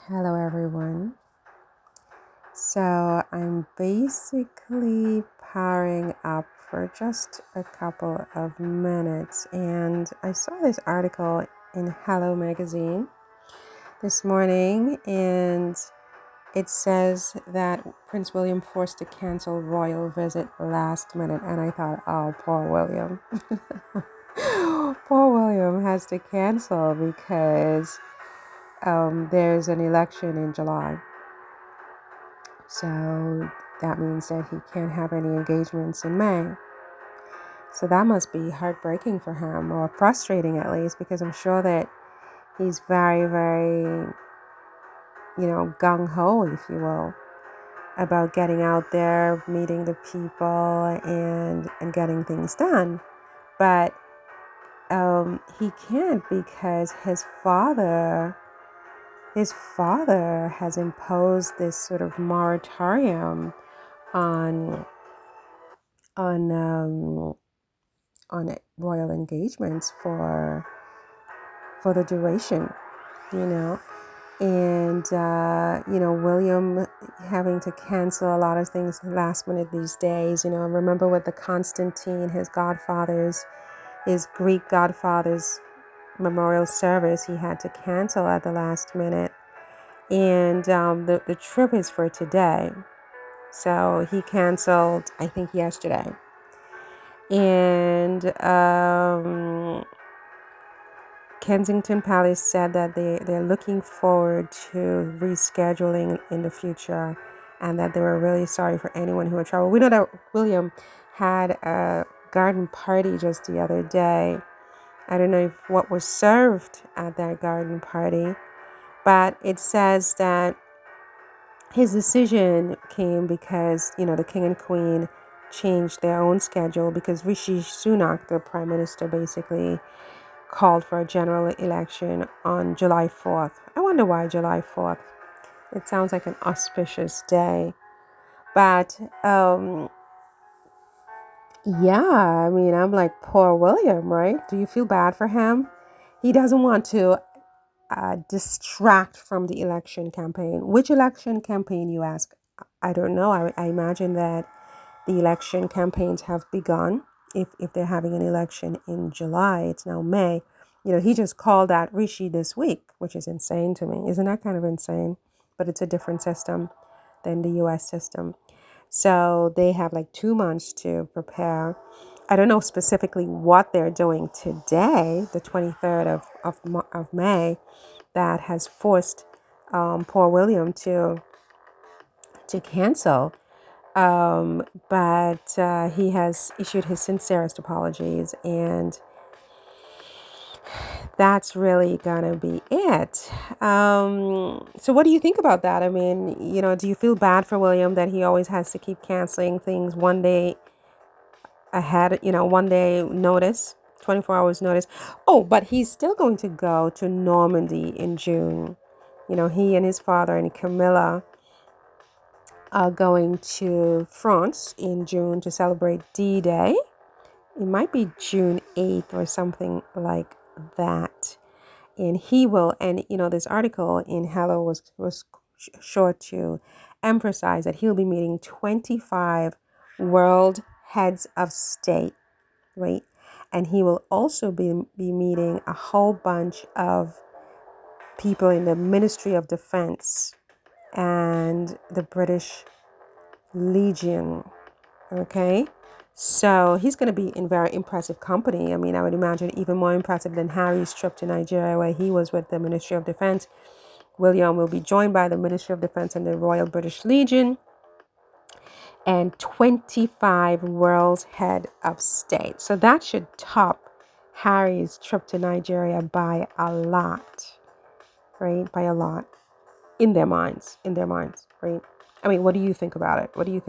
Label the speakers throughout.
Speaker 1: Hello, everyone. So, I'm basically powering up for just a couple of minutes, and I saw this article in Hello Magazine this morning, and it says that Prince William forced to cancel royal visit last minute, and I thought, oh, poor William. Poor William has to cancel because there's an election in July. So that means that he can't have any engagements in May. So that must be heartbreaking for him, or frustrating at least, because I'm sure that he's very, very, gung ho, if you will, about getting out there, meeting the people, and getting things done. But he can't because his father has imposed this sort of moratorium on on royal engagements for the duration, you know, and William having to cancel a lot of things last minute these days. Remember with the Constantine, his Greek godfather's memorial service, he had to cancel at the last minute, and the trip is for today, so he canceled, I think, yesterday. And Kensington Palace said that they're looking forward to rescheduling in the future, and that they were really sorry for anyone who had trouble. We know that William had a garden party just the other day. I don't know what was served at that garden party, but it says that his decision came because, the king and queen changed their own schedule because Rishi Sunak, the prime minister, basically called for a general election on July 4th. I wonder why July 4th. It sounds like an auspicious day. But yeah, I mean, I'm like, poor William, right? Do you feel bad for him? He doesn't want to distract from the election campaign. Which election campaign, you ask? I don't know. I imagine that the election campaigns have begun. If they're having an election in July, it's now May. He just called out Rishi this week, which is insane to me. Isn't that kind of insane? But it's a different system than the US system. So they have like 2 months to prepare. I don't know specifically what they're doing today, the 23rd of May, that has forced poor William to cancel. But he has issued his sincerest apologies, and that's really gonna be it. So what do you think about that? I mean, do you feel bad for William that he always has to keep canceling things one day ahead, one day notice, 24 hours notice? Oh, but he's still going to go to Normandy in June. He and his father and Camilla are going to France in June to celebrate D-Day. It might be June 8th or something like that. And he will, and this article in Hello was sure to emphasize that he'll be meeting 25 world heads of state, right? And he will also be meeting a whole bunch of people in the Ministry of Defense and the British Legion. Okay, so he's going to be in very impressive company. I mean, I would imagine even more impressive than Harry's trip to Nigeria, where he was with the Ministry of Defense. William will be joined by the Ministry of Defense and the Royal British Legion, and 25 world's head of state. So that should top Harry's trip to Nigeria by a lot, right? By a lot. In their minds, right? I mean, what do you think about it? Do you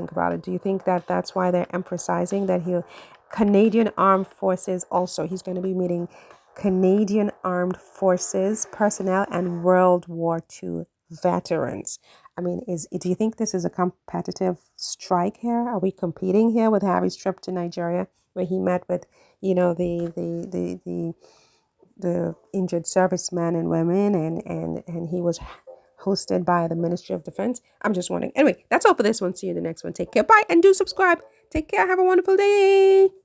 Speaker 1: think that that's why they're emphasizing that Canadian Armed Forces also, he's going to be meeting Canadian Armed Forces personnel and World War II veterans? I mean, do you think this is a competitive strike here? Are we competing here with Harry's trip to Nigeria, where he met with, the injured servicemen and women, and he was hosted by the Ministry of Defense. I'm just wondering. Anyway, that's all for this one. See you in the next one. Take care. Bye. And do subscribe. Take care. Have a wonderful day.